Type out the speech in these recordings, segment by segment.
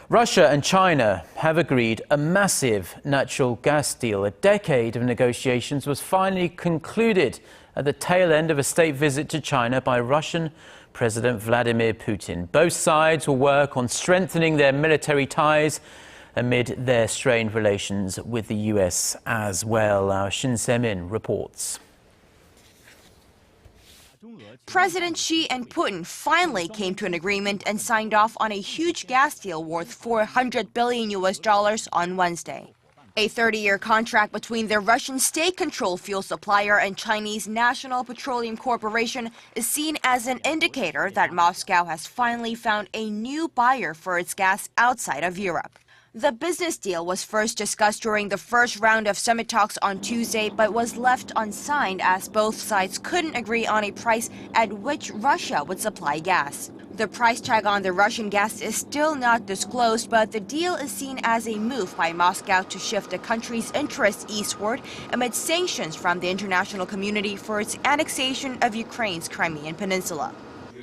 Russia and China have agreed a massive natural gas deal. A decade of negotiations was finally concluded at the tail end of a state visit to China by Russian President Vladimir Putin. Both sides will work on strengthening their military ties amid their strained relations with the US as well. Our Shin Se-min reports. President Xi and Putin finally came to an agreement and signed off on a huge gas deal worth $400 billion on Wednesday. A 30-year contract between the Russian state-controlled fuel supplier and Chinese National Petroleum Corporation is seen as an indicator that Moscow has finally found a new buyer for its gas outside of Europe. The business deal was first discussed during the first round of summit talks on Tuesday, but was left unsigned as both sides couldn't agree on a price at which Russia would supply gas. The price tag on the Russian gas is still not disclosed, but the deal is seen as a move by Moscow to shift the country's interests eastward amid sanctions from the international community for its annexation of Ukraine's Crimean Peninsula.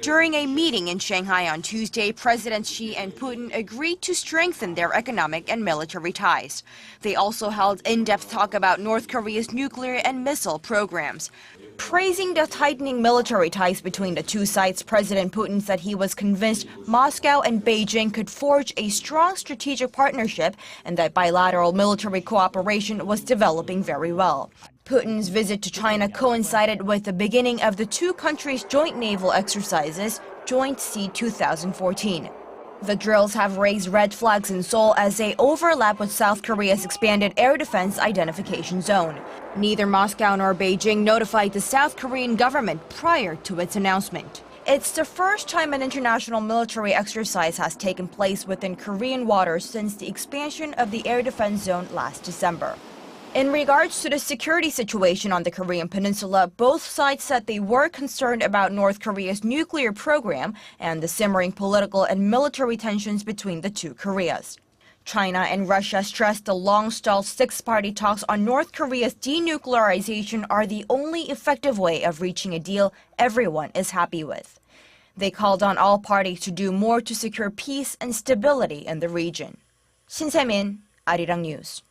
During a meeting in Shanghai on Tuesday, Presidents Xi and Putin agreed to strengthen their economic and military ties. They also held in-depth talk about North Korea's nuclear and missile programs. Praising the tightening military ties between the two sides, President Putin said he was convinced Moscow and Beijing could forge a strong strategic partnership and that bilateral military cooperation was developing very well. Putin's visit to China coincided with the beginning of the two countries' joint naval exercises, Joint Sea 2014. The drills have raised red flags in Seoul as they overlap with South Korea's expanded air defense identification zone. Neither Moscow nor Beijing notified the South Korean government prior to its announcement. It's the first time an international military exercise has taken place within Korean waters since the expansion of the air defense zone last December. In regards to the security situation on the Korean peninsula, both sides said they were concerned about North Korea's nuclear program and the simmering political and military tensions between the two Koreas. China and Russia stressed the long-stalled six-party talks on North Korea's denuclearization are the only effective way of reaching a deal everyone is happy with. They called on all parties to do more to secure peace and stability in the region. Shin Se-min, Arirang News.